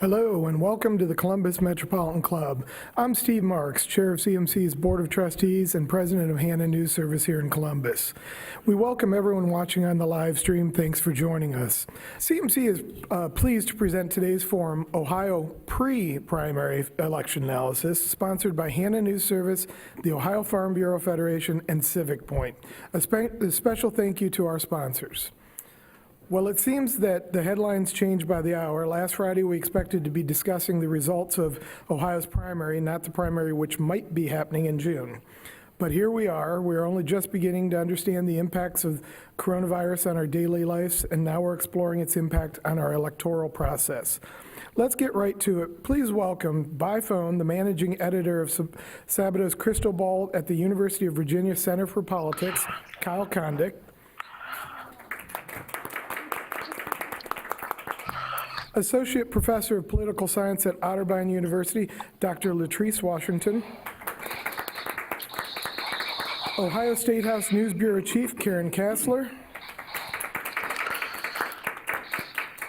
Hello and welcome to the Columbus Metropolitan Club. I'm Steve Marks, Chair of CMC's Board of Trustees and President of Hannah News Service here in Columbus. We welcome everyone watching on the live stream. Thanks for joining us. CMC is pleased to present today's forum, Ohio Pre-Primary Election Analysis, sponsored by Hannah News Service, the Ohio Farm Bureau Federation, and Civic Point. A special thank you to our sponsors. Well, it seems that the headlines change by the hour. Last Friday, we expected to be discussing the results of Ohio's primary, not the primary which might be happening in June. But here we are. We're only just beginning to understand the impacts of coronavirus on our daily lives, and now we're exploring its impact on our electoral process. Let's get right to it. Please welcome, by phone, the managing editor of Sabato's Crystal Ball at the University of Virginia Center for Politics, Kyle Kondik. Associate Professor of Political Science at Otterbein University, Dr. Trice, Washington. Ohio Statehouse News Bureau Chief, Karen Kasler.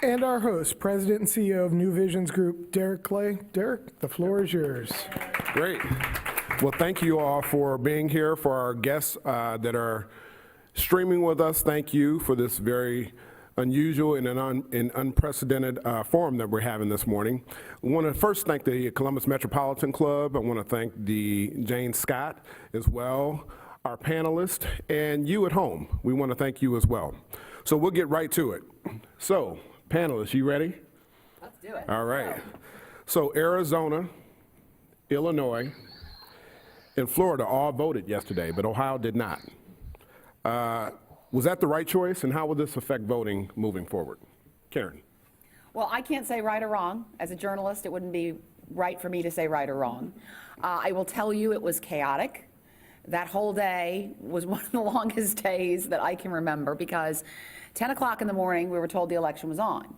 And our host, President and CEO of New Visions Group, Derrick Clay. Derrick, the floor is yours. Great. Well, thank you all for being here. For our guests that are streaming with us, thank you for this very unusual and an unprecedented forum that we're having this morning. I want to first thank the Columbus Metropolitan Club. I want to thank the Jane Scott as well, our panelists, and you at home. We want to thank you as well. So we'll get right to it. So, panelists, you ready? Let's do it. All right. So Arizona, Illinois, and Florida all voted yesterday, but Ohio did not. Was that the right choice, and how will this affect voting moving forward? Karen. Well, I can't say right or wrong. As a journalist, it wouldn't be right for me to say right or wrong. I will tell you it was chaotic. That whole day was one of the longest days that I can remember, because 10 o'clock in the morning, we were told the election was on.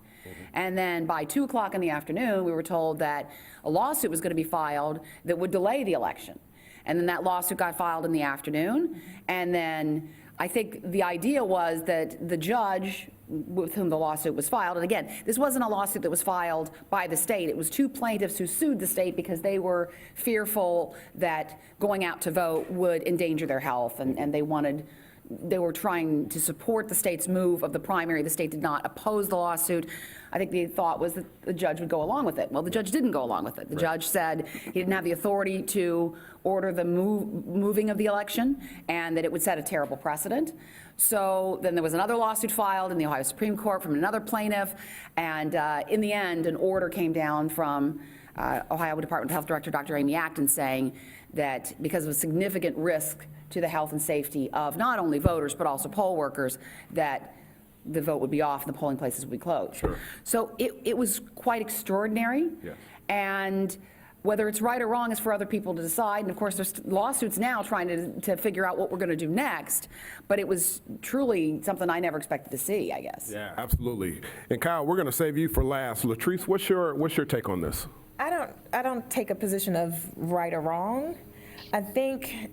And then by 2 o'clock in the afternoon, we were told that a lawsuit was going to be filed that would delay the election. And then that lawsuit got filed in the afternoon, and then I think the idea was that the judge with whom the lawsuit was filed, and again, this wasn't a lawsuit that was filed by the state. It was two plaintiffs who sued the state because they were fearful that going out to vote would endanger their health, and they were trying to support the state's move of the primary. The state did not oppose the lawsuit. I think the thought was that the judge would go along with it. Well, the judge didn't go along with it. The judge said he didn't have the authority to order the moving of the election, and that it would set a terrible precedent. So then there was another lawsuit filed in the Ohio Supreme Court from another plaintiff, and in the end, an order came down from Ohio Department of Health Director Dr. Amy Acton saying that because of a significant risk to the health and safety of not only voters but also poll workers, that the vote would be off and the polling places would be closed. Sure. So it was quite extraordinary. Yes. And whether it's right or wrong is for other people to decide. And of course, there's lawsuits now trying to figure out what we're going to do next. But it was truly something I never expected to see, I guess. Yeah, absolutely. And Kyle, we're going to save you for last. Latrice, what's your take on this? I don't take a position of right or wrong. I think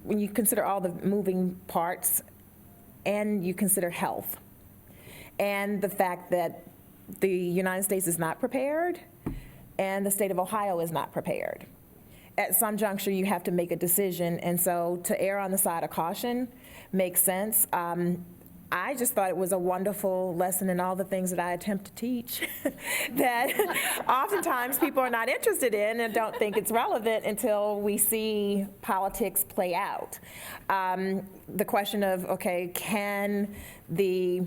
when you consider all the moving parts and you consider health and the fact that the United States is not prepared and the state of Ohio is not prepared, at some juncture you have to make a decision, and so to err on the side of caution makes sense. I just thought it was a wonderful lesson in all the things that I attempt to teach that oftentimes people are not interested in and don't think it's relevant until we see politics play out. The question of, okay, can the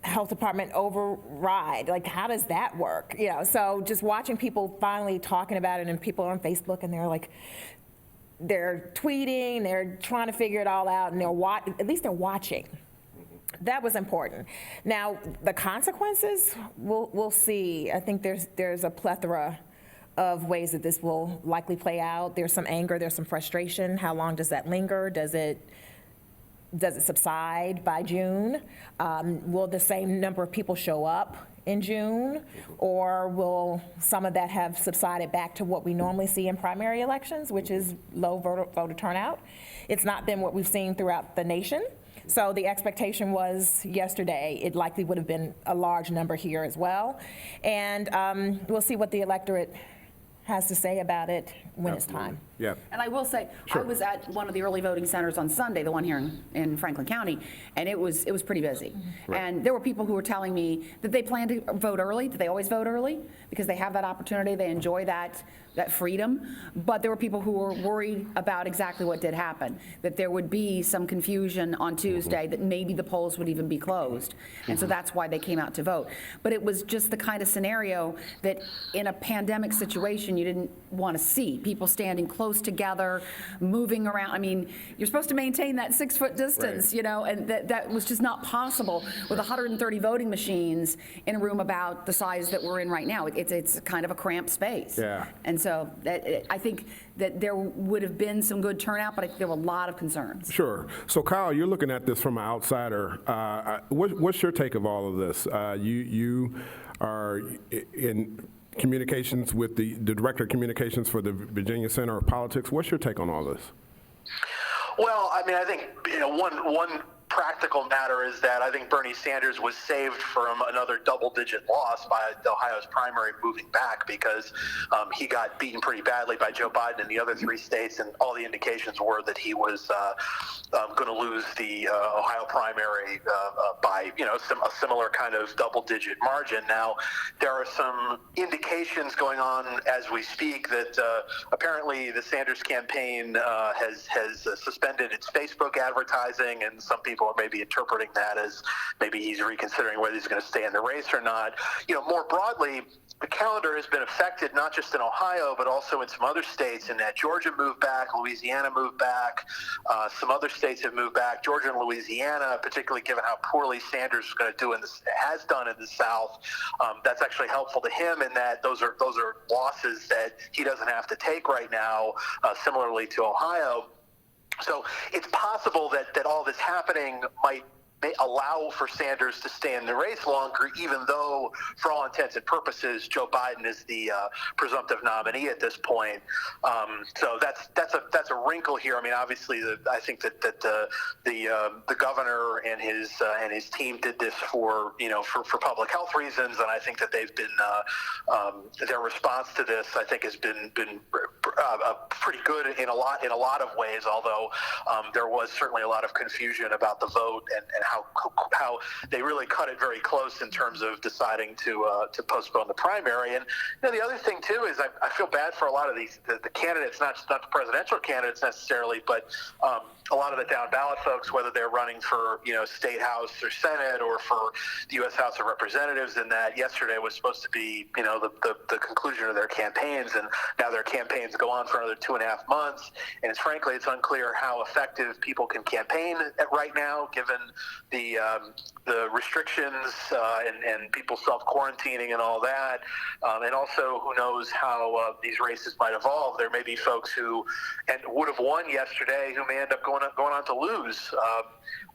health department override? Like, how does that work? You know, so just watching people finally talking about it, and people on Facebook, and they're like, they're tweeting, they're trying to figure it all out, and at least they're watching. That was important. Now, the consequences, we'll see. I think there's a plethora of ways that this will likely play out. There's some anger, there's some frustration. How long does that linger? Does it subside by June? Will the same number of people show up in June? Or will some of that have subsided back to what we normally see in primary elections, which is low voter turnout? It's not been what we've seen throughout the nation. So the expectation was yesterday, it likely would have been a large number here as well. And we'll see what the electorate has to say about it when it's time. Yeah. And I will say, Sure. I was at one of the early voting centers on Sunday, the one here in Franklin County, and it was pretty busy. Right. And there were people who were telling me that they plan to vote early, that they always vote early, because they have that opportunity, they enjoy that freedom. But there were people who were worried about exactly what did happen, that there would be some confusion on Tuesday, that maybe the polls would even be closed. And so that's why they came out to vote. But it was just the kind of scenario that in a pandemic situation, you didn't want to see. People standing close together, moving around. I mean, you're supposed to maintain that 6-foot distance, Right. you know, and that was just not possible with 130 voting machines in a room about the size that we're in right now. It's kind of a cramped space. Yeah. And so I think that there would have been some good turnout, but I think there were a lot of concerns. Sure. So Kyle, you're looking at this from an outsider. What's your take of all of this? You are in communications with the Director of Communications for the Virginia Center of Politics. What's your take on all this? Well, I mean, I think one practical matter is that I think Bernie Sanders was saved from another double-digit loss by Ohio's primary moving back, because he got beaten pretty badly by Joe Biden in the other 3 states, and all the indications were that he was going to lose the Ohio primary by a similar kind of double-digit margin. Now, there are some indications going on as we speak that apparently the Sanders campaign has suspended its Facebook advertising, and some people are maybe interpreting that as maybe he's reconsidering whether he's going to stay in the race or not. More broadly, the calendar has been affected not just in Ohio, but also in some other states, in that Georgia moved back, Louisiana moved back, some other states have moved back. Georgia and Louisiana, particularly given how poorly Sanders is going to do has done in the South, that's actually helpful to him in that those are losses that he doesn't have to take right now, similarly to Ohio. So it's possible that all this happening may allow for Sanders to stay in the race longer, even though, for all intents and purposes, Joe Biden is the presumptive nominee at this point. So that's a wrinkle here. I mean, obviously, I think that the governor and his team did this for public health reasons, and I think that they've been their response to this, I think, has been pretty good in a lot of ways. Although there was certainly a lot of confusion about the vote and how they really cut it very close in terms of deciding to postpone the primary. And the other thing too is I feel bad for a lot of the candidates, not the presidential candidates necessarily, but a lot of the down ballot folks, whether they're running for Statehouse or Senate or for the U.S. House of Representatives. And that yesterday was supposed to be the conclusion of their campaigns, and now their campaigns go on for another 2.5 months. And frankly, it's unclear how effective people can campaign right now, given the restrictions and people self-quarantining and all that. And also, who knows how these races might evolve. There may be folks who would have won yesterday who may end up going on to lose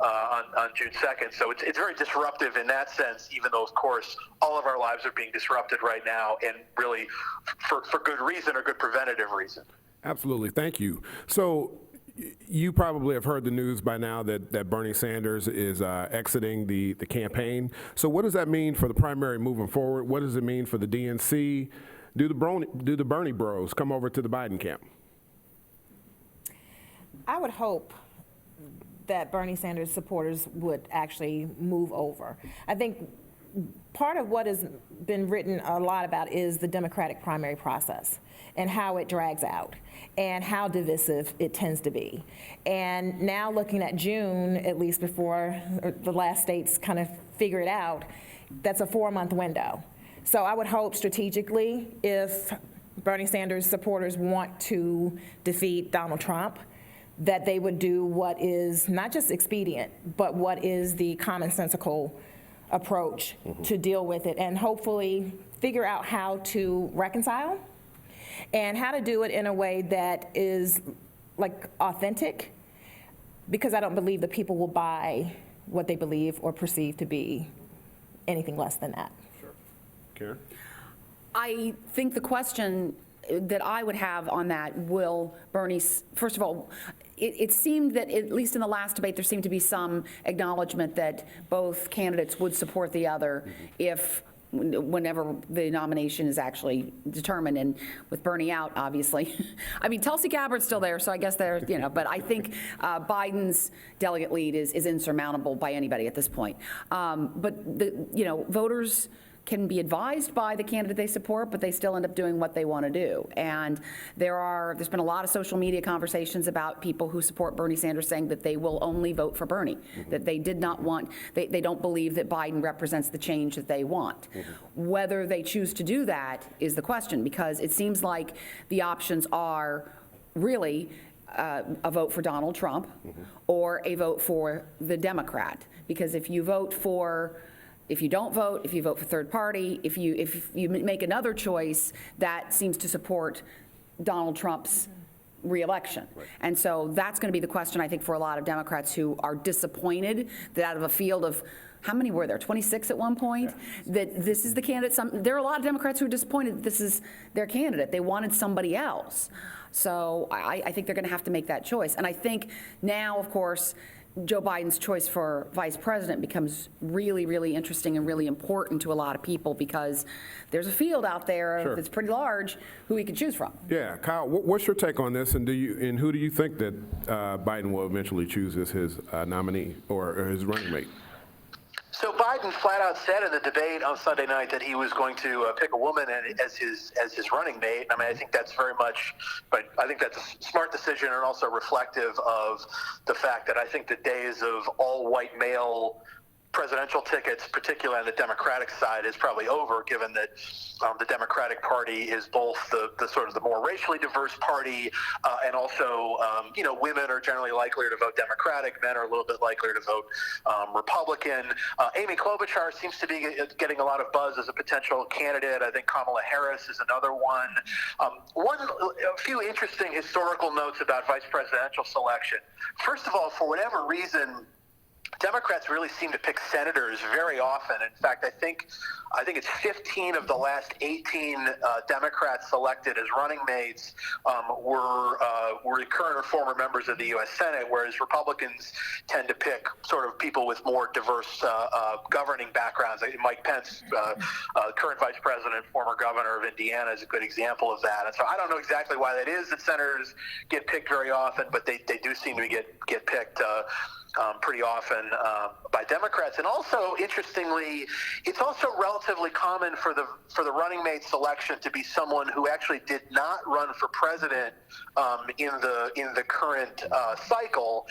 on June 2nd. So it's very disruptive in that sense, even though, of course, all of our lives are being disrupted right now, and really for good reason or good preventative reason. Absolutely. Thank you. So you probably have heard the news by now that Bernie Sanders is exiting the campaign. So what does that mean for the primary moving forward? What does it mean for the DNC? Do the Bernie bros come over to the Biden camp? I would hope that Bernie Sanders supporters would actually move over. I think part of what has been written a lot about is the Democratic primary process and how it drags out and how divisive it tends to be. And now looking at June, at least before the last states kind of figure it out, that's a 4-month window. So I would hope strategically, if Bernie Sanders supporters want to defeat Donald Trump, that they would do what is not just expedient, but what is the commonsensical approach to deal with it, and hopefully figure out how to reconcile and how to do it in a way that is like authentic, because I don't believe that people will buy what they believe or perceive to be anything less than that. Sure. Karen? I think the question that I would have on that, will Bernie, first of all, it seemed that, at least in the last debate, there seemed to be some acknowledgement that both candidates would support the other if, whenever the nomination is actually determined, and with Bernie out, obviously. I mean, Tulsi Gabbard's still there, so I guess they're, but I think Biden's delegate lead is insurmountable by anybody at this point. But, voters can be advised by the candidate they support, but they still end up doing what they want to do. And there's been a lot of social media conversations about people who support Bernie Sanders saying that they will only vote for Bernie, that they did not want, they don't believe that Biden represents the change that they want. Whether they choose to do that is the question, because it seems like the options are really a vote for Donald Trump or a vote for the Democrat. Because if you don't vote, if you vote for third party, if you make another choice, that seems to support Donald Trump's reelection. Right. And so that's going to be the question, I think, for a lot of Democrats who are disappointed that out of a field of, how many were there, 26 at one point, that this is the candidate. There are a lot of Democrats who are disappointed that this is their candidate. They wanted somebody else. So I think they're going to have to make that choice. And I think now, of course, Joe Biden's choice for vice president becomes really, really interesting and really important to a lot of people, because there's a field out there that's pretty large who he could choose from. Yeah, Kyle, what's your take on this, and who do you think that Biden will eventually choose as his nominee or his running mate? So Biden flat out said in the debate on Sunday night that he was going to pick a woman as his running mate. I mean, I think that's very much, but I think that's a smart decision and also reflective of the fact that I think the days of all white male presidential tickets, particularly on the Democratic side, is probably over, given that the Democratic Party is both the sort of the more racially diverse party, and also, women are generally likelier to vote Democratic, men are a little bit likelier to vote Republican. Amy Klobuchar seems to be getting a lot of buzz as a potential candidate. I think Kamala Harris is another one. A few interesting historical notes about vice presidential selection. First of all, for whatever reason, Democrats really seem to pick senators very often. In fact, I think it's 15 of the last 18 Democrats selected as running mates were current or former members of the U.S. Senate, whereas Republicans tend to pick sort of people with more diverse governing backgrounds. Mike Pence, current vice president, former governor of Indiana, is a good example of that. And so I don't know exactly why that is that senators get picked very often, but they do seem to get picked pretty often by Democrats. And also, interestingly, it's also relatively common for the running mate selection to be someone who actually did not run for president in the current cycle.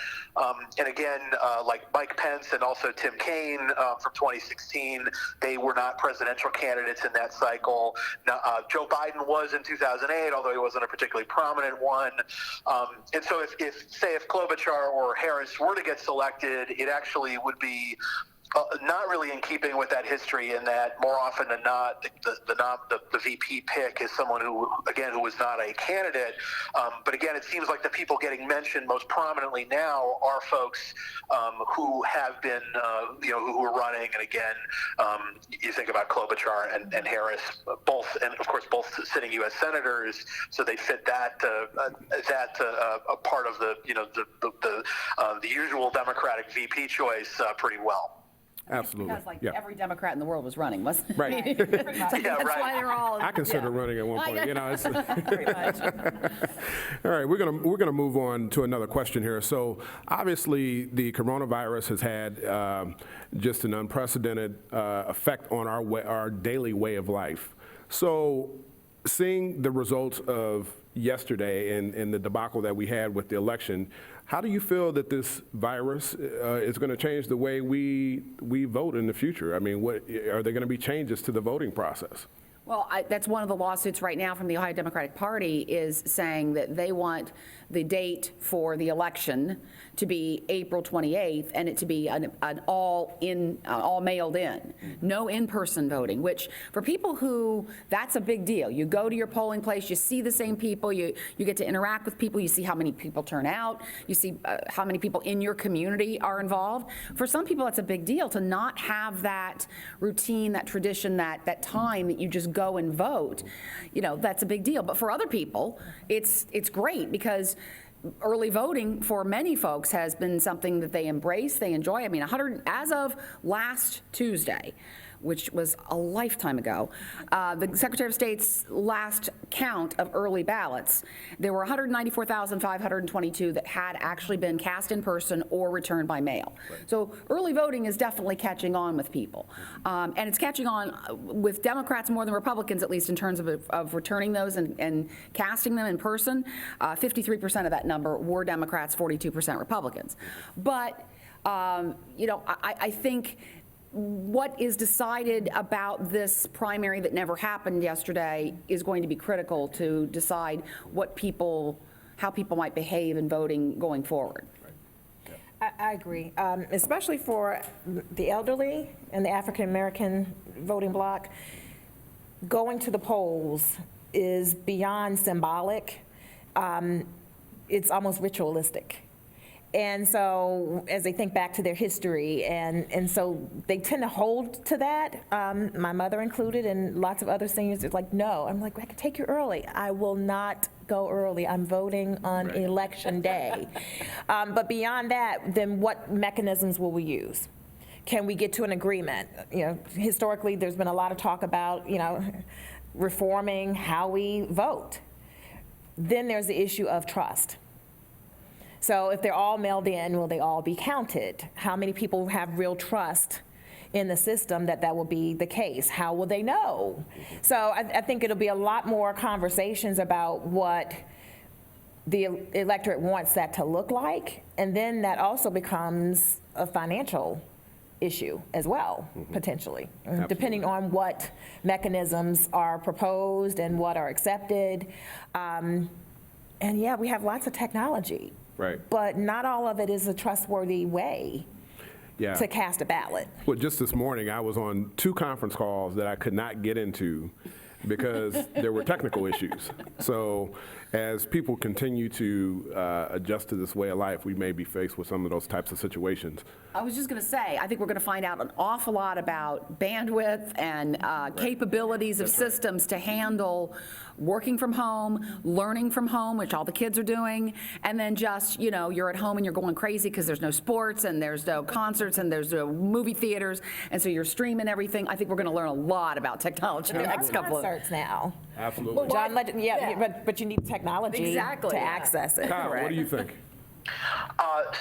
And again, like Mike Pence and also Tim Kaine from 2016, they were not presidential candidates in that cycle. Now, Joe Biden was in 2008, although he wasn't a particularly prominent one. And so if Klobuchar or Harris were to get selected, it actually would be not really in keeping with that history, in that more often than not, the VP pick is someone who was not a candidate. But again, it seems like the people getting mentioned most prominently now are folks who have been, who are running. And again, you think about Klobuchar and Harris, both, and of course, both sitting U.S. senators, so they fit that a part of the usual Democratic VP choice pretty well. Absolutely. Because every Democrat in the world was running, wasn't it? Right. That's why they're all. I consider running at one point. It's, Pretty much. all right, we're gonna move on to another question here. So obviously, the coronavirus has had just an unprecedented effect on our daily way of life. So seeing the results of yesterday and the debacle that we had with the election, how do you feel that this virus is going to change the way we vote in the future? I mean, what are there going to be changes to the voting process? Well, that's one of the lawsuits right now from the Ohio Democratic Party, is saying that they want the date for the election to be April 28th, and it to be an all mailed in, no in-person voting, which for people who, that's a big deal. You go to your polling place, you see the same people, you get to interact with people, you see how many people turn out, you see how many people in your community are involved. For some people, that's a big deal to not have that routine, that tradition, that time that you just go and vote. That's a big deal. But for other people, it's great, because early voting for many folks has been something that they embrace, they enjoy. I mean, as of last Tuesday, which was a lifetime ago, the Secretary of State's last count of early ballots, there were 194,522 that had actually been cast in person or returned by mail. So early voting is definitely catching on with people. And it's catching on with Democrats more than Republicans, at least in terms of returning those and casting them in person. 53% of that number were Democrats, 42% Republicans. But, I think what is decided about this primary that never happened yesterday is going to be critical to decide how people might behave in voting going forward. I agree, especially for the elderly and the African-American voting bloc. Going to the polls is beyond symbolic. It's almost ritualistic. And so as they think back to their history, and so they tend to hold to that, my mother included, and lots of other seniors are like, no. I'm like, I can take you early. I will not go early. I'm voting on election day. But beyond that, then what mechanisms will we use? Can we get to an agreement? Historically, there's been a lot of talk about, reforming how we vote. Then there's the issue of trust. So if they're all mailed in, will they all be counted? How many people have real trust in the system that will be the case? How will they know? So I think it'll be a lot more conversations about what the electorate wants that to look like. And then that also becomes a financial issue as well, potentially, depending on what mechanisms are proposed and what are accepted. And yeah, we have lots of technology. Right. But not all of it is a trustworthy way to cast a ballot. Well, just this morning, I was on 2 conference calls that I could not get into because there were technical issues. So as people continue to adjust to this way of life, we may be faced with some of those types of situations. I was just going to say, I think we're going to find out an awful lot about bandwidth and capabilities of systems to handle working from home, learning from home, which all the kids are doing, and then just, you're at home and you're going crazy because there's no sports and there's no concerts and there's no movie theaters, and so you're streaming everything. I think we're going to learn a lot about technology in the next couple of concerts now. Absolutely. John Legend, but you need technology to access it. Kyle, what do you think?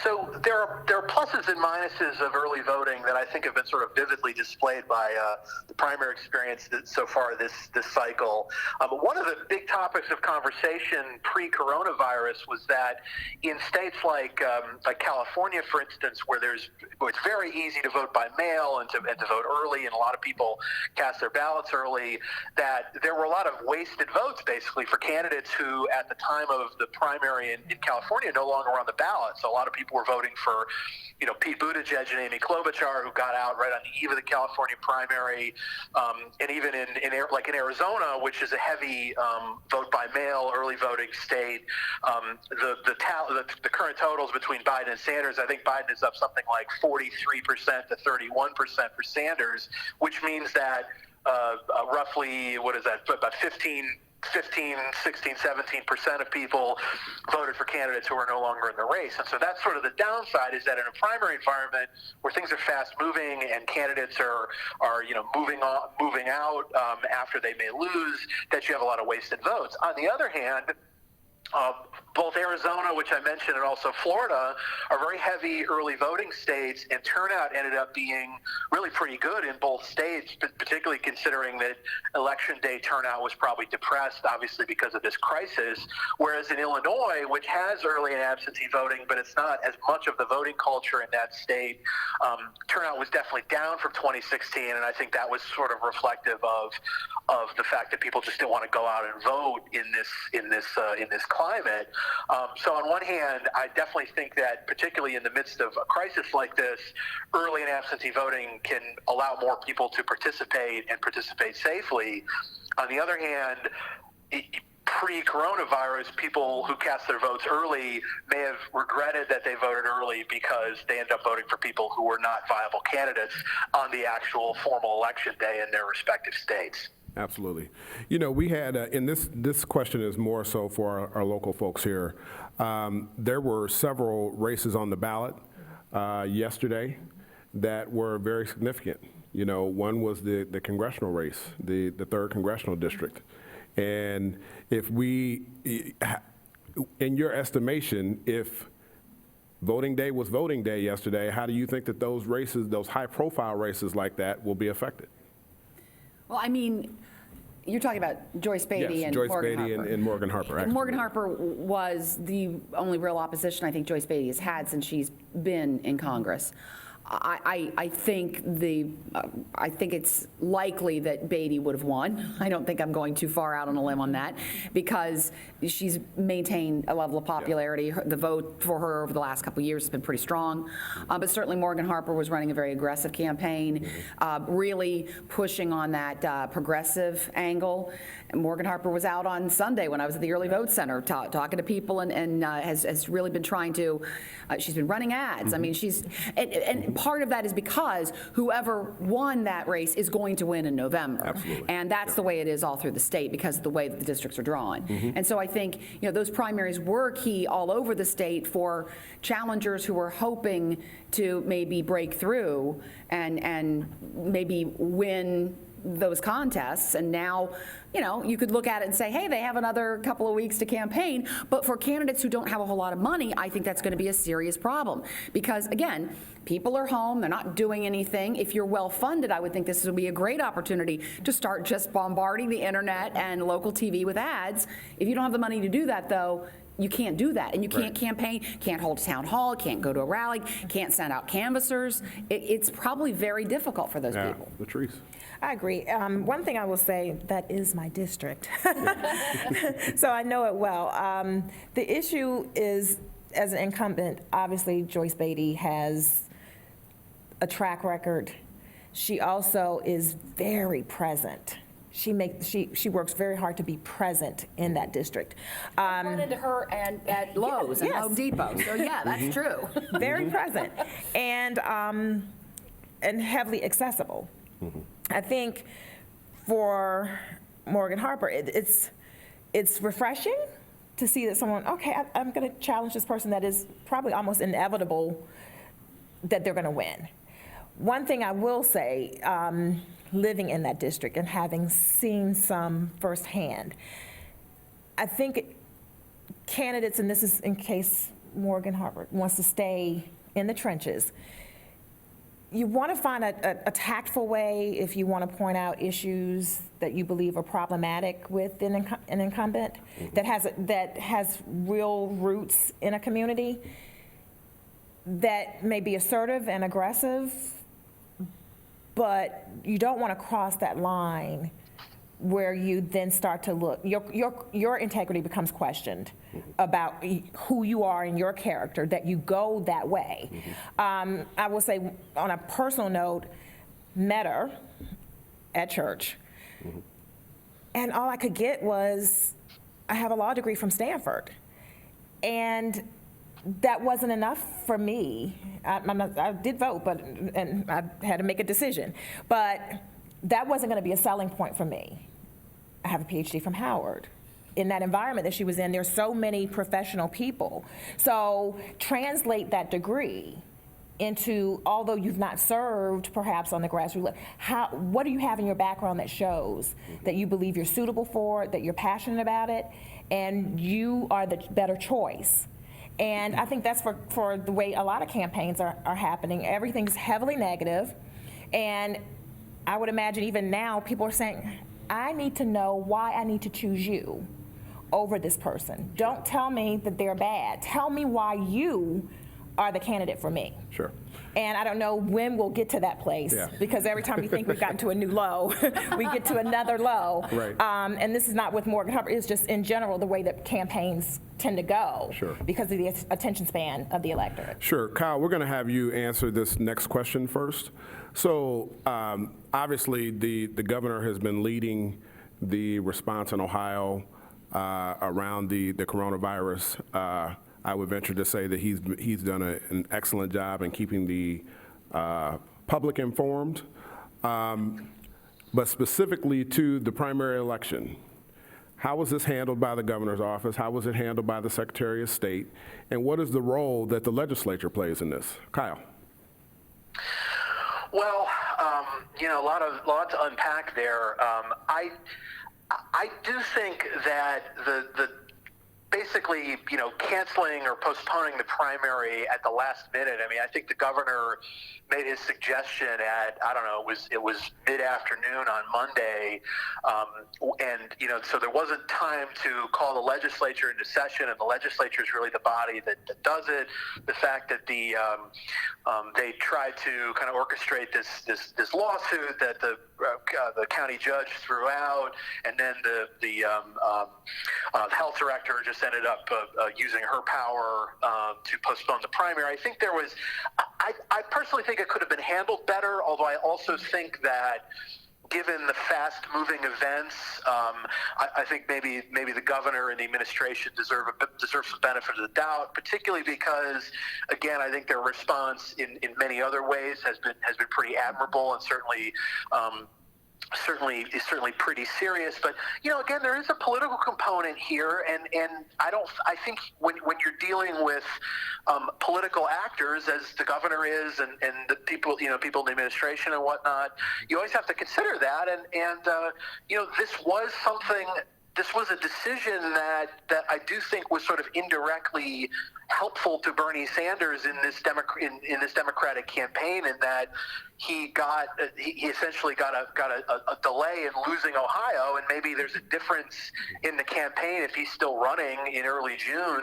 So there are pluses and minuses of early voting that I think have been sort of vividly displayed by the primary experience so far this cycle. But one of the big topics of conversation pre-coronavirus was that in states like California, for instance, where it's very easy to vote by mail and to vote early, and a lot of people cast their ballots early, that there were a lot of wasted votes basically for candidates who at the time of the primary in California no longer were on the ballot. So a lot of people were voting for, Pete Buttigieg and Amy Klobuchar, who got out right on the eve of the California primary, and even in Arizona, which is a heavy vote by mail, early voting state. The current totals between Biden and Sanders, I think Biden is up something like 43% to 31% for Sanders, which means that roughly, about 16, 17% of people voted for candidates who are no longer in the race. And so that's sort of the downside, is that in a primary environment where things are fast moving and candidates are moving out after they may lose, that you have a lot of wasted votes. On the other hand, both Arizona, which I mentioned, and also Florida are very heavy early voting states, and turnout ended up being really pretty good in both states, particularly considering that election day turnout was probably depressed, obviously because of this crisis, whereas in Illinois, which has early and absentee voting, but it's not as much of the voting culture in that state, turnout was definitely down from 2016, and I think that was sort of reflective of the fact that people just didn't want to go out and vote in this climate. So on one hand, I definitely think that particularly in the midst of a crisis like this, early and absentee voting can allow more people to participate and participate safely. On the other hand, pre-coronavirus, people who cast their votes early may have regretted that they voted early because they end up voting for people who were not viable candidates on the actual formal election day in their respective states. Absolutely. We had, and this question is more so for our local folks here. There were several races on the ballot yesterday that were very significant. You know, one was the congressional race, the 3rd congressional district. And if we, in your estimation, if voting day was voting day yesterday, how do you think that those races, those high-profile races like that, will be affected? Well, I mean, you're talking about Joyce Beatty Yes, and Joyce Morgan Beatty Harper. and Morgan Harper. Absolutely. Morgan Harper was the only real opposition I think Joyce Beatty has had since she's been in Congress. I think I think it's likely that Beatty would have won. I don't think I'm going too far out on a limb on that because she's maintained a level of popularity. The vote for her over the last couple of years has been pretty strong. But certainly Morgan Harper was running a very aggressive campaign, really pushing on that progressive angle. And Morgan Harper was out on Sunday when I was at the Early Vote Center talking to people and has really been trying to, she's been running ads. I mean, and part of that is because whoever won that race is going to win in November. Absolutely. And that's the way it is all through the state because of the way that the districts are drawn. And so I think, you know, those primaries were key all over the state for challengers who were hoping to maybe break through and maybe win those contests. And now, you know, you could look at it and say, hey, they have another couple of weeks to campaign. But for candidates who don't have a whole lot of money, I think that's going to be a serious problem. Because, again, people are home. They're not doing anything. If you're well-funded, I would think this would be a great opportunity to start just bombarding the internet and local TV with ads. If you don't have the money to do that, though, you can't do that. And you can't campaign, can't hold a town hall, can't go to a rally, can't send out canvassers. It's probably very difficult for those people. Latrice. I agree. One thing I will say, that is my district. So I know it well. The issue is, as an incumbent, obviously Joyce Beatty has a track record. She also is very present. She works very hard to be present in that district. I run into her at Lowe's and Yes. Home Depot. So yeah, that's true. Very present and heavily accessible. I think for Morgan Harper, it's refreshing to see that someone, okay, I'm going to challenge this person that is probably almost inevitable that they're going to win. One thing I will say, living in that district and having seen some firsthand, I think candidates, and this is in case Morgan Harper wants to stay in the trenches, you want to find a tactful way if you want to point out issues that you believe are problematic with an incumbent that has real roots in a community, that may be assertive and aggressive, but you don't want to cross that line where you then start to look, your integrity becomes questioned about who you are and your character, that you go that way. I will say, on a personal note, met her at church, and all I could get was, I have a law degree from Stanford. And that wasn't enough for me. I did vote, and I had to make a decision. But that wasn't going to be a selling point for me. I have a Ph.D. from Howard. In that environment that she was in, there's so many professional people. So translate that degree into, although you've not served perhaps on the grassroots level, what do you have in your background that shows that you believe you're suitable for it, that you're passionate about it, and you are the better choice. And I think that's for the way a lot of campaigns are happening. Everything's heavily negative, and I would imagine even now people are saying, I need to know why I need to choose you over this person. Don't tell me that they're bad. Tell me why you are the candidate for me. Sure. And I don't know when we'll get to that place, because every time we think we've gotten to a new low, we get to another low. Right. And this is not with Morgan Harper, it's just in general the way that campaigns tend to go. Sure. Because of the attention span of the electorate. Sure. Kyle, we're going to have you answer this next question first. So obviously the governor has been leading the response in Ohio around the coronavirus. I would venture to say that he's done an excellent job in keeping the public informed. But specifically to the primary election, How was this handled by the governor's office? How was it handled by the Secretary of State? And what is the role that the legislature plays in this? Kyle. Well, a lot to unpack there. I do think that the basically, canceling or postponing the primary at the last minute. I mean, I think the governor made his suggestion at, I don't know, it was mid-afternoon on Monday, so there wasn't time to call the legislature into session, and the legislature is really the body that does it. The fact that they tried to kind of orchestrate this lawsuit that the county judge threw out, and then the health director just ended up using her power to postpone the primary. I think there was, I personally think it could have been handled better, although I also think that given the fast-moving events, I think maybe the governor and the administration deserve some benefit of the doubt, particularly because, again, I think their response in many other ways has been pretty admirable and certainly pretty serious. But again, there is a political component here, and I think when you're dealing with political actors, as the governor is, and the people in the administration and whatnot, you always have to consider that. And this was a decision that I do think was sort of indirectly helpful to Bernie Sanders in this Democratic campaign, in that he essentially got a delay in losing Ohio, and maybe there's a difference in the campaign if he's still running in early June,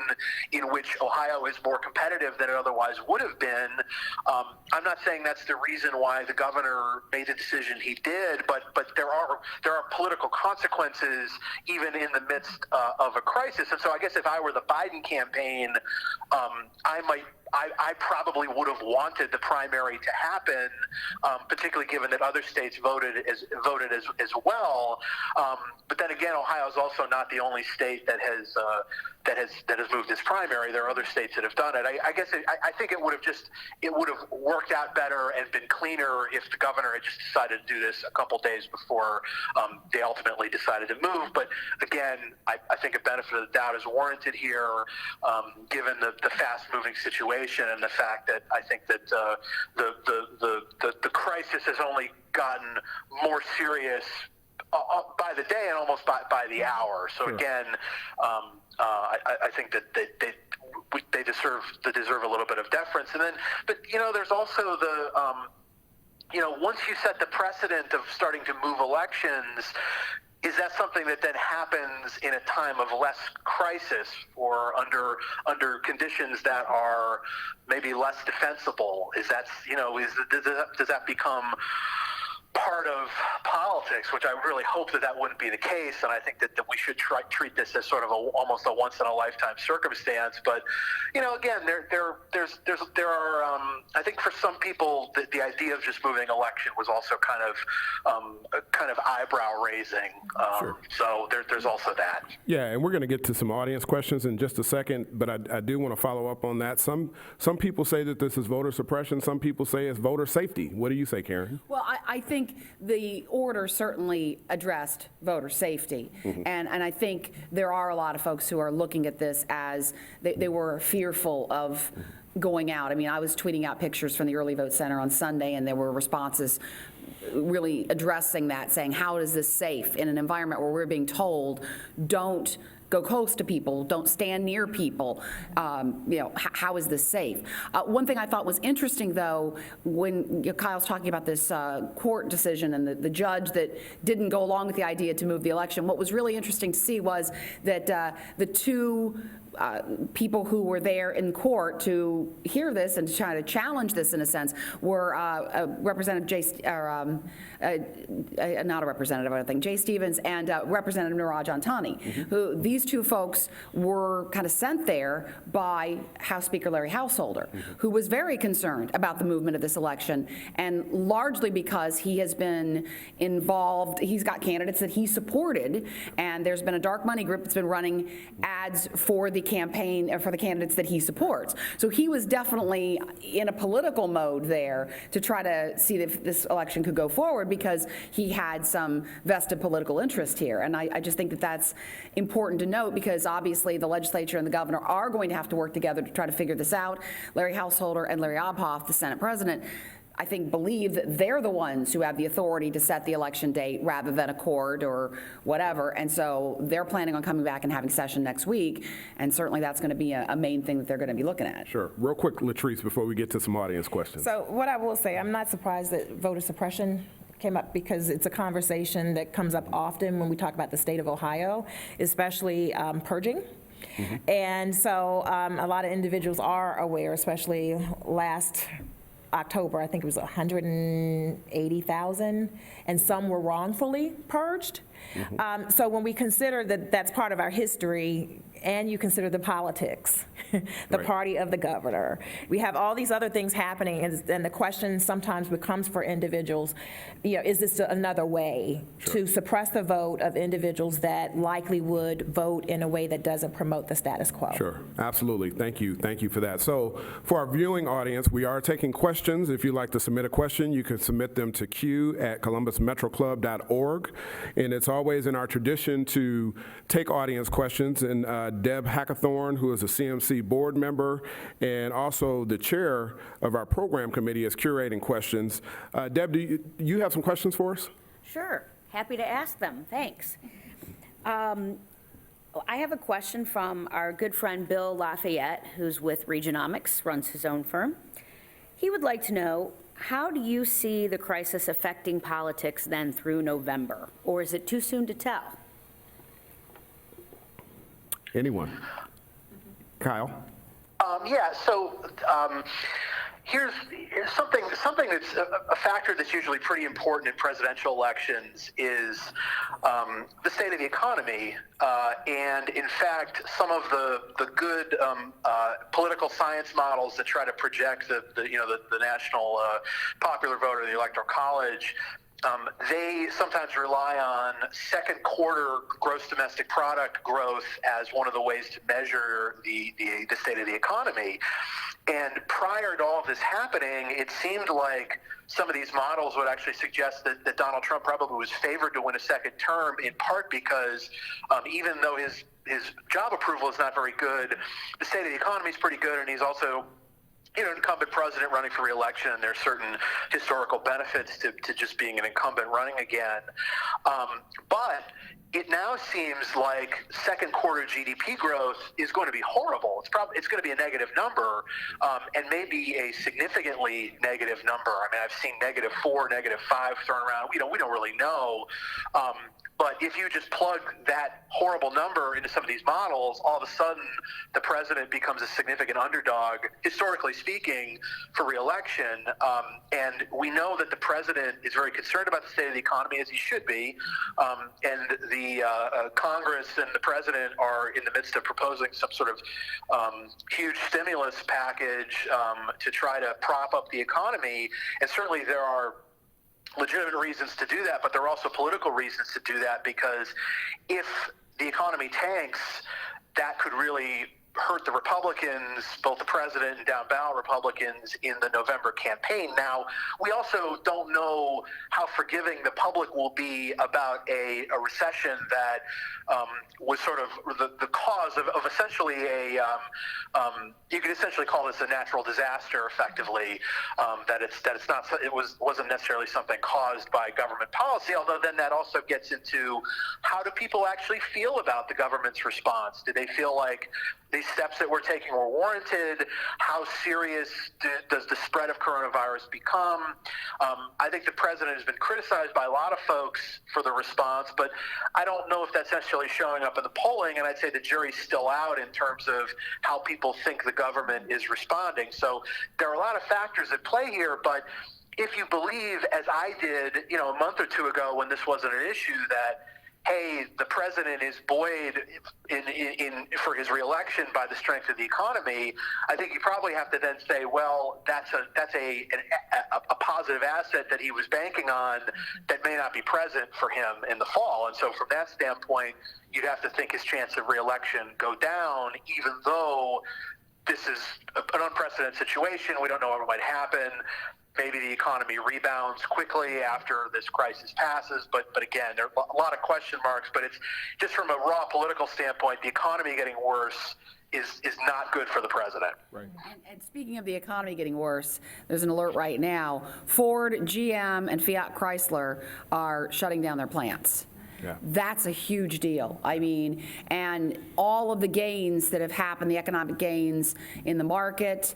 in which Ohio is more competitive than it otherwise would have been. I'm not saying that's the reason why the governor made the decision he did, but there are political consequences even in the midst of a crisis. And so I guess if I were the Biden campaign, I probably would have wanted the primary to happen, particularly given that other states voted as well. But then again, Ohio is also not the only state that has moved its primary. There are other states that have done it. I guess I think it would have worked out better and been cleaner if the governor had just decided to do this a couple days before they ultimately decided to move. But again, I think a benefit of the doubt is warranted here, given the fast-moving situation and the fact that I think that the crisis has only gotten more serious by the day and almost by the hour. So Sure. Again, I think that they deserve a little bit of deference. And then, but there's also the once you set the precedent of starting to move elections, is that something that then happens in a time of less crisis or under conditions that are maybe less defensible? Does that become part of politics, which I really hope that would not be the case, and I think that we should treat this as sort of almost a once-in-a-lifetime circumstance. But again, there are I think for some people the idea of just moving election was also kind of eyebrow raising. Sure. So there's also that. Yeah, and we're going to get to some audience questions in just a second, but I do want to follow up on that. Some people say that this is voter suppression. Some people say it's voter safety. What do you say, Karen? Well, I think the order certainly addressed voter safety. Mm-hmm. And I think there are a lot of folks who are looking at this as they were fearful of going out. I mean, I was tweeting out pictures from the Early Vote Center on Sunday, and there were responses really addressing that, saying, how is this safe in an environment where we're being told, don't go close to people, don't stand near people. How is this safe? One thing I thought was interesting, though, when Kyle's talking about this court decision and the judge that didn't go along with the idea to move the election, what was really interesting to see was that the two people who were there in court to hear this and to try to challenge this in a sense were Representative not a representative, I don't think, Jay Stevens and Representative Niraj Antani, mm-hmm. who these two folks were kind of sent there by House Speaker Larry Householder, mm-hmm. who was very concerned about the movement of this election, and largely because he has been involved, he's got candidates that he supported, and there's been a dark money group that's been running ads for the campaign or for the candidates that he supports. So he was definitely in a political mode there to try to see if this election could go forward because he had some vested political interest here. And I just think that that's important to note because obviously the legislature and the governor are going to have to work together to try to figure this out. Larry Householder and Larry Obhoff, the Senate president, I think believe that they're the ones who have the authority to set the election date rather than a court or whatever. And so they're planning on coming back and having session next week. And certainly that's going to be a main thing that they're going to be looking at. Sure. Real quick, Latrice, before we get to some audience questions. So what I will say, I'm not surprised that voter suppression came up because it's a conversation that comes up often when we talk about the state of Ohio, especially purging. And so a lot of individuals are aware, especially last October, I think it was 180,000, and some were wrongfully purged. So when we consider that that's part of our history, and you consider the politics, the Right. party of the governor, we have all these other things happening, and the question sometimes becomes for individuals, is this another way to suppress the vote of individuals that likely would vote in a way that doesn't promote the status quo? Sure, absolutely. Thank you for that. So for our viewing audience, we are taking questions. If you'd like to submit a question, you can submit them to q@columbusmetroclub.org. And it's always in our tradition to take audience questions. And Deb Hackathorn, who is a CMC board member and also the chair of our program committee, is curating questions. Deb, do you have some questions for us? Sure, happy to ask them, thanks. I have a question from our good friend Bill Lafayette, who's with Regionomics, runs his own firm. He would like to know, how do you see the crisis affecting politics then through November? Or is it too soon to tell? Anyone? Kyle? Here's something that's a factor that's usually pretty important in presidential elections is the state of the economy, and in fact, some of the good political science models that try to project the national popular vote or the electoral college. They sometimes rely on second quarter gross domestic product growth as one of the ways to measure the state of the economy. And prior to all of this happening, it seemed like some of these models would actually suggest that Donald Trump probably was favored to win a second term, in part because even though his job approval is not very good, the state of the economy is pretty good, and he's also an incumbent president running for re-election, and there's certain historical benefits to just being an incumbent running again. But it now seems like second quarter GDP growth is going to be horrible. It's going to be a negative number, and maybe a significantly negative number. I mean, I've seen -4, -5 thrown around. We don't really know. But if you just plug that horrible number into some of these models, all of a sudden the president becomes a significant underdog, historically speaking, for re-election. And we know that the president is very concerned about the state of the economy, as he should be. And the Congress and the president are in the midst of proposing some sort of huge stimulus package to try to prop up the economy. And certainly there are legitimate reasons to do that, but there are also political reasons to do that, because if the economy tanks, that could really hurt the Republicans, both the president and down ballot Republicans, in the November campaign. Now, we also don't know how forgiving the public will be about a recession that was sort of the cause of essentially you could essentially call this a natural disaster, effectively. It wasn't necessarily something caused by government policy, although then that also gets into how do people actually feel about the government's response? Do they feel like these steps that we're taking were warranted? How serious does the spread of coronavirus become? I think the president has been criticized by a lot of folks for the response, but I don't know if that's necessarily showing up in the polling, and I'd say the jury's still out in terms of how people think the government is responding. So there are a lot of factors at play here, but if you believe, as I did, a month or two ago when this wasn't an issue, that hey, the president is buoyed for his reelection by the strength of the economy, I think you probably have to then say, well, that's a positive positive asset that he was banking on that may not be present for him in the fall. And so from that standpoint, you'd have to think his chance of reelection go down, even though this is an unprecedented situation. We don't know what might happen. Maybe the economy rebounds quickly after this crisis passes, but again, there are a lot of question marks, but it's just from a raw political standpoint, the economy getting worse is not good for the president. Right. And speaking of the economy getting worse, there's an alert right now. Ford, GM, and Fiat Chrysler are shutting down their plants. Yeah. That's a huge deal. I mean, and all of the gains that have happened, the economic gains in the market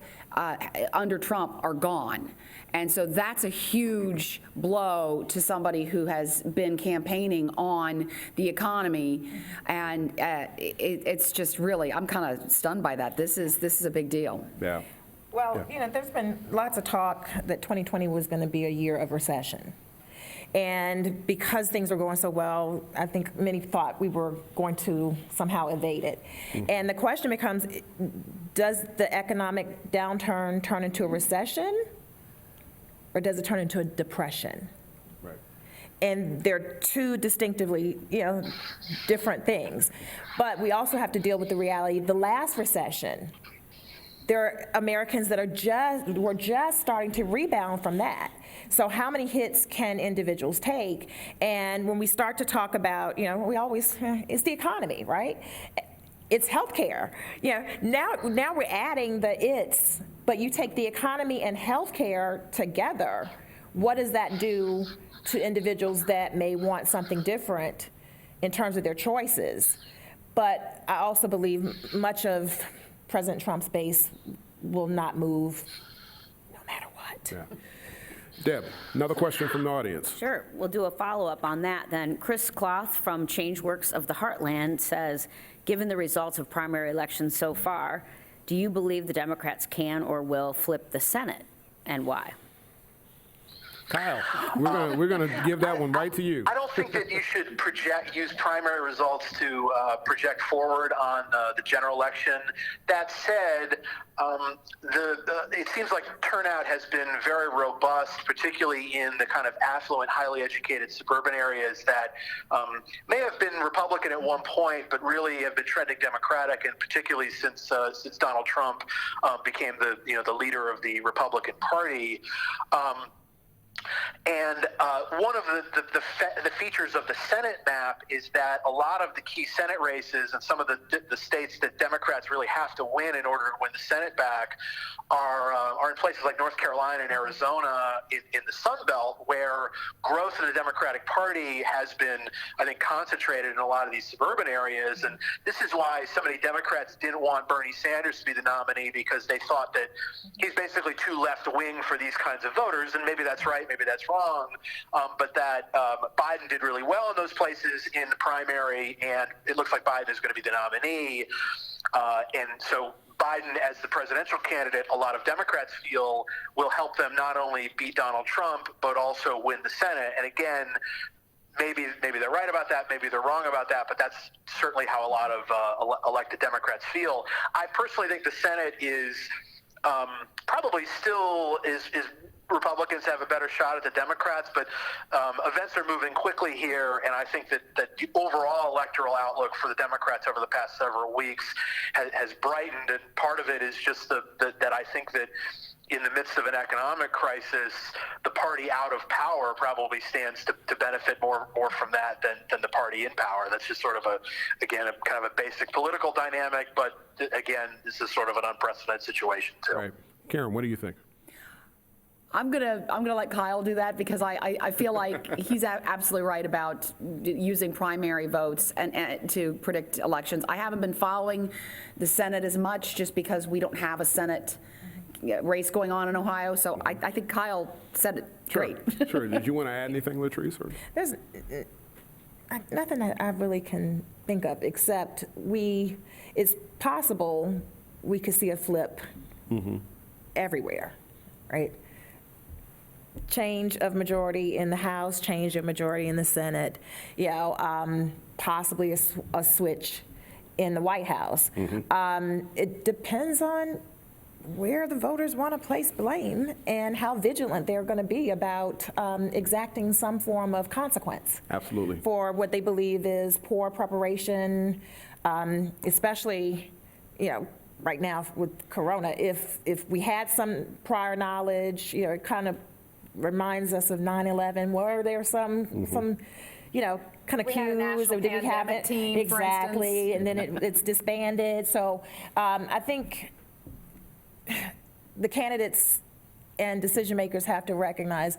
under Trump are gone. And so that's a huge blow to somebody who has been campaigning on the economy. And it's just really, I'm kind of stunned by that. This is a big deal. Yeah. Well, there's been lots of talk that 2020 was going to be a year of recession. And because things were going so well, I think many thought we were going to somehow evade it. And the question becomes, does the economic downturn turn into a recession, or does it turn into a depression? Right. And they're two distinctively, different things. But we also have to deal with the reality, the last recession, there are Americans that were just starting to rebound from that. So how many hits can individuals take? And when we start to talk about, we always, it's the economy, right? It's healthcare. Now we're adding the it's, but you take the economy and healthcare together, what does that do to individuals that may want something different in terms of their choices? But I also believe much of President Trump's base will not move no matter what. Yeah. Deb, another question from the audience. Sure, we'll do a follow-up on that then. Chris Cloth from Changeworks of the Heartland says, given the results of primary elections so far, do you believe the Democrats can or will flip the Senate, and why? Kyle, we're gonna give that one right to you. I don't think that you should use primary results to project forward on the general election. That said, it seems like turnout has been very robust, particularly in the kind of affluent, highly educated suburban areas that may have been Republican at one point, but really have been trending Democratic, and particularly since Donald Trump became the leader of the Republican Party. And one of the features of the Senate map is that a lot of the key Senate races and some of the states that Democrats really have to win in order to win the Senate back are in places like North Carolina and Arizona in the Sun Belt, where growth in the Democratic Party has been, I think, concentrated in a lot of these suburban areas. And this is why so many Democrats didn't want Bernie Sanders to be the nominee, because they thought that he's basically too left-wing for these kinds of voters. And maybe that's right, maybe that's wrong, but that Biden did really well in those places in the primary, and it looks like Biden is going to be the nominee. And so Biden, as the presidential candidate, a lot of Democrats feel will help them not only beat Donald Trump, but also win the Senate. And again, maybe they're right about that, maybe they're wrong about that, but that's certainly how a lot of elected Democrats feel. I personally think the Senate is probably still is Republicans have a better shot at the Democrats, but events are moving quickly here, and I think that the overall electoral outlook for the Democrats over the past several weeks has brightened, and part of it is just that I think that in the midst of an economic crisis, the party out of power probably stands to benefit more from that than the party in power. That's just sort of a kind of a basic political dynamic, but again, this is sort of an unprecedented situation too. Right. Karen, what do you think? I'm gonna let Kyle do that, because I feel like he's absolutely right about using primary votes and to predict elections. I haven't been following the Senate as much, just because we don't have a Senate race going on in Ohio. So I think Kyle said it great. Sure. Did you want to add anything, Latrice? Or? There's nothing that I really can think of, except it's possible we could see a flip everywhere, right? Change of majority in the House, change of majority in the Senate, possibly a switch in the White House. It depends on where the voters want to place blame and how vigilant they're going to be about exacting some form of consequence. Absolutely. For what they believe is poor preparation, especially, right now with Corona. If we had some prior knowledge, it kind of reminds us of 9/11. Were there some kind of We had a cues? national Or did we have pandemic it? team, for Exactly, and then it's disbanded. So I think the candidates and decision makers have to recognize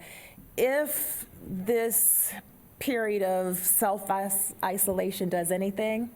if this period of self-isolation does anything,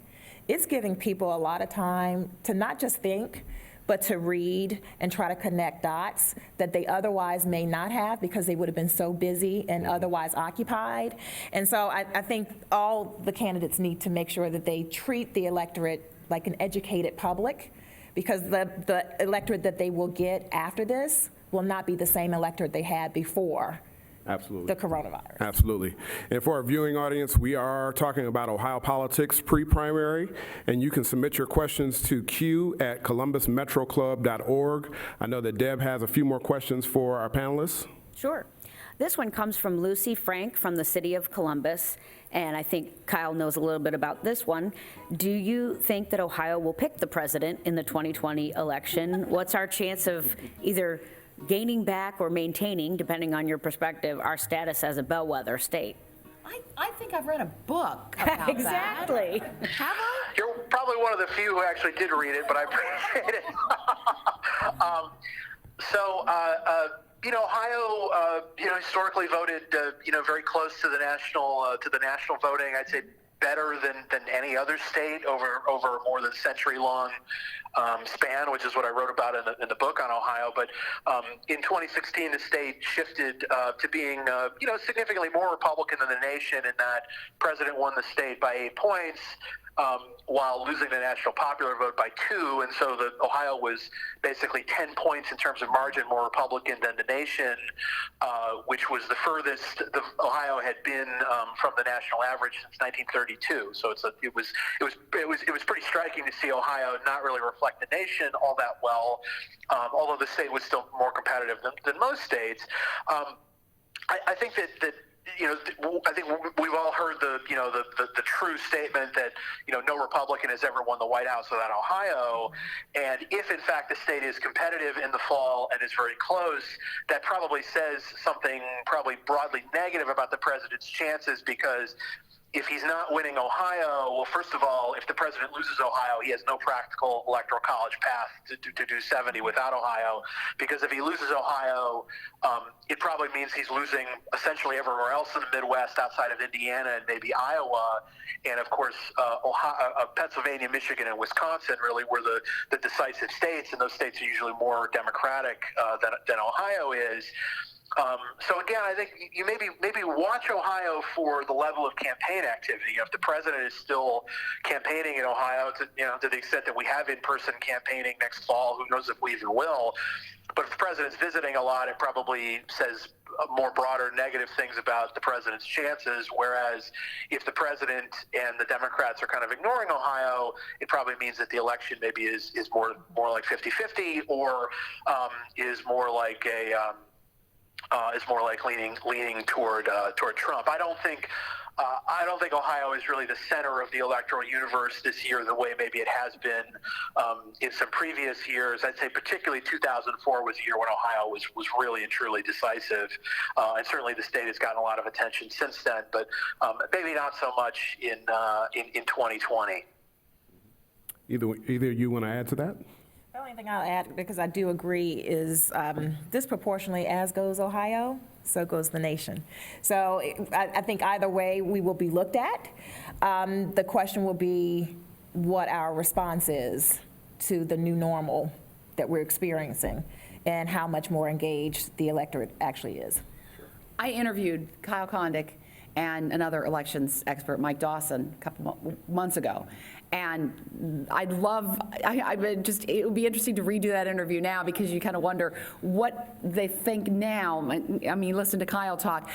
it's giving people a lot of time to not just think, but to read and try to connect dots that they otherwise may not have because they would have been so busy and otherwise occupied. And so I think all the candidates need to make sure that they treat the electorate like an educated public, because the electorate that they will get after this will not be the same electorate they had before Absolutely. the coronavirus. Absolutely. And for our viewing audience, we are talking about Ohio politics pre-primary, and you can submit your questions to q@columbusmetroclub.org. I know that Deb has a few more questions for our panelists. Sure. This one comes from Lucy Frank from the city of Columbus, and I think Kyle knows a little bit about this one. Do you think that Ohio will pick the president in the 2020 election? What's our chance of either gaining back or maintaining, depending on your perspective, our status as a bellwether state? I think I've read a book about Exactly. that. Have I? You're probably one of the few who actually did read it, but I appreciate it. Ohio, historically voted, very close to the national voting. I'd say better than any other state over a more than century-long span, which is what I wrote about in the book on Ohio. But in 2016, the state shifted to being, significantly more Republican than the nation, in that President won the state by 8 points, while losing the national popular vote by 2. And so Ohio was basically 10 points in terms of margin more Republican than the nation, which was the furthest Ohio had been from the national average since 1932. So it was pretty striking to see Ohio not really reflect the nation all that well, although the state was still more competitive than most states. I think that I think we've all heard the true statement that no Republican has ever won the White House without Ohio, and if in fact the state is competitive in the fall and is very close, that probably says something probably broadly negative about the president's chances, because if he's not winning Ohio, well, first of all, if the president loses Ohio, he has no practical electoral college path to do 70 without Ohio, because if he loses Ohio, it probably means he's losing essentially everywhere else in the Midwest outside of Indiana and maybe Iowa. And of course, Pennsylvania, Michigan, and Wisconsin really were the decisive states, and those states are usually more Democratic than Ohio is. So again, I think you maybe watch Ohio for the level of campaign activity. If the president is still campaigning in Ohio, to the extent that we have in-person campaigning next fall, who knows if we even will. But if the president's visiting a lot, it probably says more broader negative things about the president's chances. Whereas if the president and the Democrats are kind of ignoring Ohio, it probably means that the election maybe is more like 50-50, or is more like leaning toward Trump. I don't think Ohio is really the center of the electoral universe this year, the way maybe it has been in some previous years. I'd say particularly 2004 was a year when Ohio was really and truly decisive, and certainly the state has gotten a lot of attention since then, but maybe not so much in 2020. Either you want to add to that? The only thing I'll add, because I do agree, is disproportionately as goes Ohio, so goes the nation. So I think either way we will be looked at. The question will be what our response is to the new normal that we're experiencing, and how much more engaged the electorate actually is. I interviewed Kyle Kondik and another elections expert, Mike Dawson, a couple months ago. And it would be interesting to redo that interview now, because you kind of wonder what they think now. I mean, listen to Kyle talk.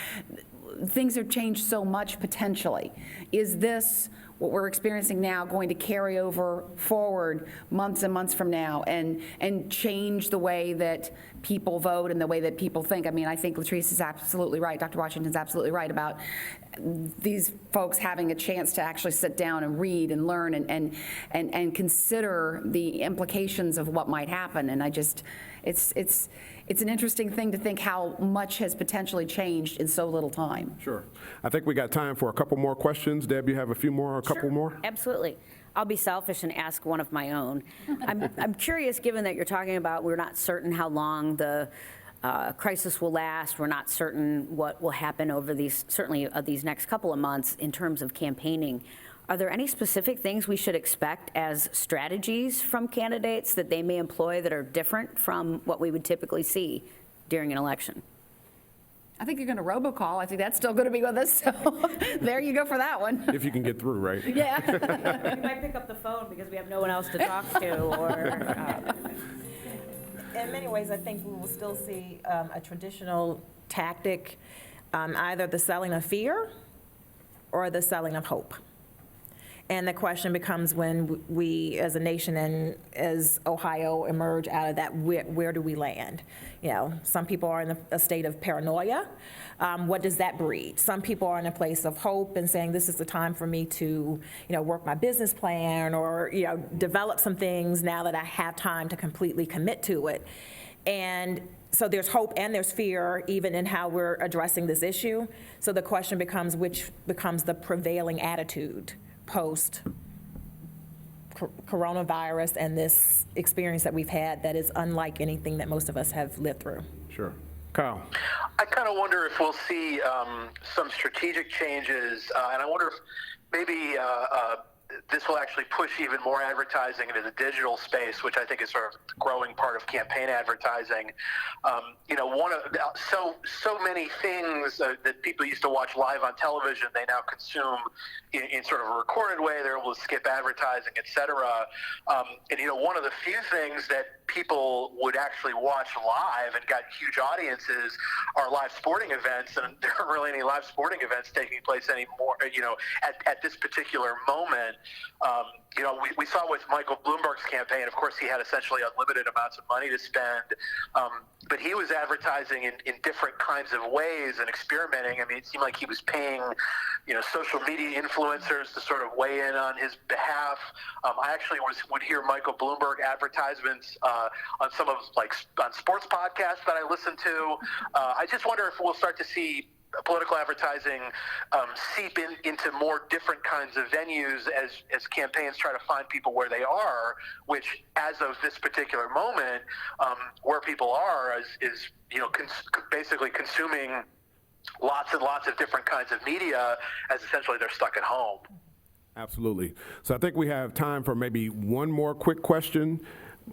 Things have changed so much potentially. Is this what we're experiencing now going to carry over forward months and months from now and change the way that people vote and the way that people think. I mean, I think Trice is absolutely right. Dr. Washington's absolutely right about these folks having a chance to actually sit down and read and learn and consider the implications of what might happen. And I just, it's an interesting thing to think how much has potentially changed in so little time. Sure. I think we got time for a couple more questions. Deb, you have a few more, a couple more? Absolutely. I'll be selfish and ask one of my own. I'm curious, given that you're talking about we're not certain how long the crisis will last, we're not certain what will happen over these, certainly these next couple of months in terms of campaigning. Are there any specific things we should expect as strategies from candidates that they may employ that are different from what we would typically see during an election? I think you're going to robocall. I think that's still going to be with us. So there you go for that one. If you can get through, right? Yeah. We might pick up the phone because we have no one else to talk to, or In many ways, I think we will still see a traditional tactic, either the selling of fear or the selling of hope. And the question becomes, when we, as a nation and as Ohio, emerge out of that, where do we land? You know, some people are in a state of paranoia. What does that breed? Some people are in a place of hope and saying, this is the time for me to, work my business plan or, develop some things now that I have time to completely commit to it. And so there's hope and there's fear even in how we're addressing this issue. So the question becomes, which becomes the prevailing attitude post coronavirus and this experience that we've had that is unlike anything that most of us have lived through. Sure. Kyle. I kind of wonder if we'll see some strategic changes, and I wonder if maybe this will actually push even more advertising into the digital space, which I think is sort of the growing part of campaign advertising. So many things that people used to watch live on television, they now consume in sort of a recorded way. They're able to skip advertising, et cetera. One of the few things that people would actually watch live and got huge audiences are live sporting events, and there aren't really any live sporting events taking place anymore, at this particular moment. We saw with Michael Bloomberg's campaign, of course, he had essentially unlimited amounts of money to spend, but he was advertising in different kinds of ways and experimenting. I mean, it seemed like he was paying, social media influencers to sort of weigh in on his behalf. I actually would hear Michael Bloomberg advertisements on some of on sports podcasts that I listen to. I just wonder if we'll start to see political advertising seep into more different kinds of venues as campaigns try to find people where they are, which as of this particular moment, where people are is basically consuming lots and lots of different kinds of media as essentially they're stuck at home. Absolutely. So I think we have time for maybe one more quick question.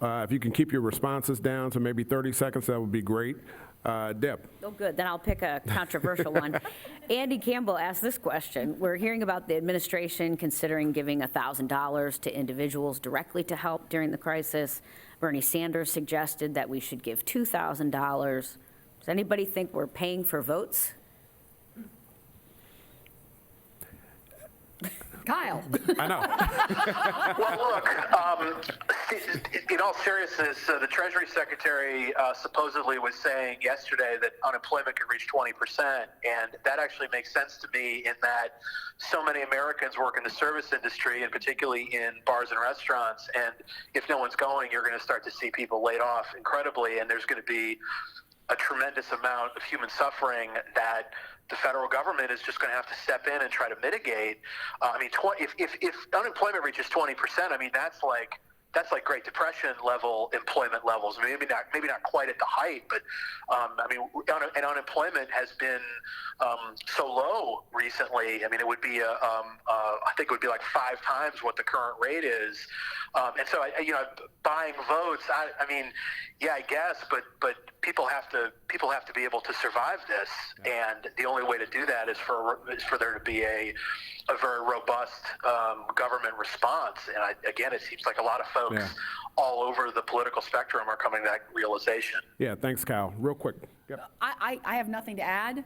If you can keep your responses down to maybe 30 seconds, that would be great. Deb. Oh, good. Then I'll pick a controversial one. Andy Campbell asked this question. We're hearing about the administration considering giving $1,000 to individuals directly to help during the crisis. Bernie Sanders suggested that we should give $2,000. Does anybody think we're paying for votes? Kyle. I know. Well, look, in all seriousness, the Treasury Secretary supposedly was saying yesterday that unemployment could reach 20%, and that actually makes sense to me in that so many Americans work in the service industry, and particularly in bars and restaurants, and if no one's going, you're going to start to see people laid off incredibly, and there's going to be a tremendous amount of human suffering that the federal government is just going to have to step in and try to mitigate. If unemployment reaches 20%, I mean, that's like Great Depression level employment levels. Maybe not quite at the height, but and unemployment has been so low recently. I mean, it would be I think it would be like 5 times what the current rate is. And so, buying votes. I guess, but people have to be able to survive this, and the only way to do that is for there to be a very robust government response. And again, it seems like a lot of folks all over the political spectrum are coming to that realization. Yeah, thanks, Kyle. Real quick. I have nothing to add,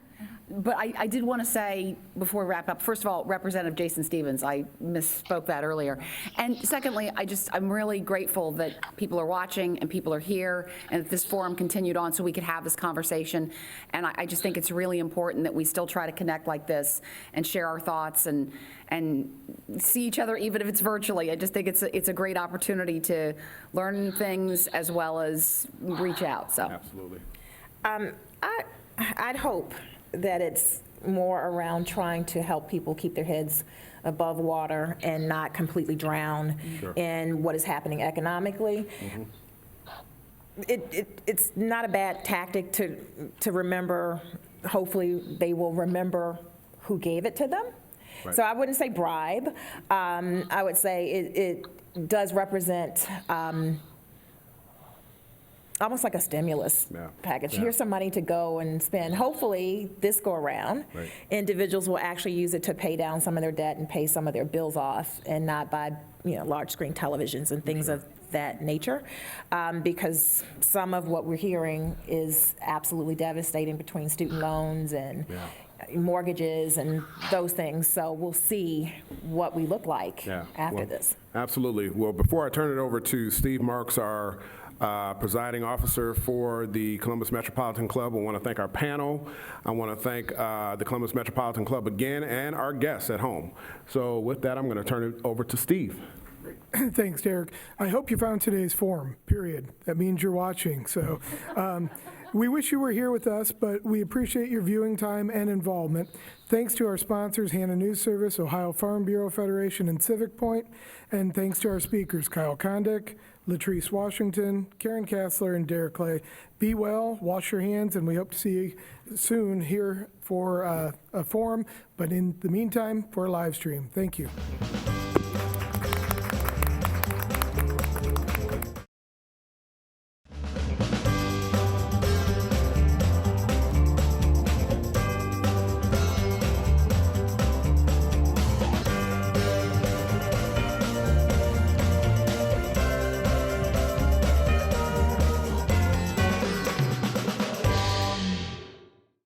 but I did want to say before we wrap up, first of all, Representative Jason Stevens, I misspoke that earlier. And secondly, I'm really grateful that people are watching and people are here and that this forum continued on so we could have this conversation. And I just think it's really important that we still try to connect like this and share our thoughts and see each other, even if it's virtually. I just think it's a great opportunity to learn things as well as reach out, so. Absolutely. I'd hope that it's more around trying to help people keep their heads above water and not completely drown in what is happening economically. It's not a bad tactic to remember. Hopefully, they will remember who gave it to them. Right. So I wouldn't say bribe. I would say it does represent almost like a stimulus package. Yeah. Here's some money to go and spend. Hopefully, this go around, individuals will actually use it to pay down some of their debt and pay some of their bills off and not buy, large screen televisions and things of that nature. Because some of what we're hearing is absolutely devastating between student loans and mortgages and those things. So we'll see what we look like after this. Absolutely. Well, before I turn it over to Steve Marks, our presiding officer for the Columbus Metropolitan Club, I want to thank our panel. I want to thank the Columbus Metropolitan Club again and our guests at home. So with that, I'm going to turn it over to Steve. Thanks, Derrick. I hope you found today's forum, period. That means you're watching. So we wish you were here with us, but we appreciate your viewing time and involvement. Thanks to our sponsors, Hannah News Service, Ohio Farm Bureau Federation, and Civic Point. And thanks to our speakers, Kyle Kondik, Trice Washington, Karen Kasler, and Derrick Clay. Be well, wash your hands, and we hope to see you soon here for a forum, but in the meantime, for a live stream. Thank you.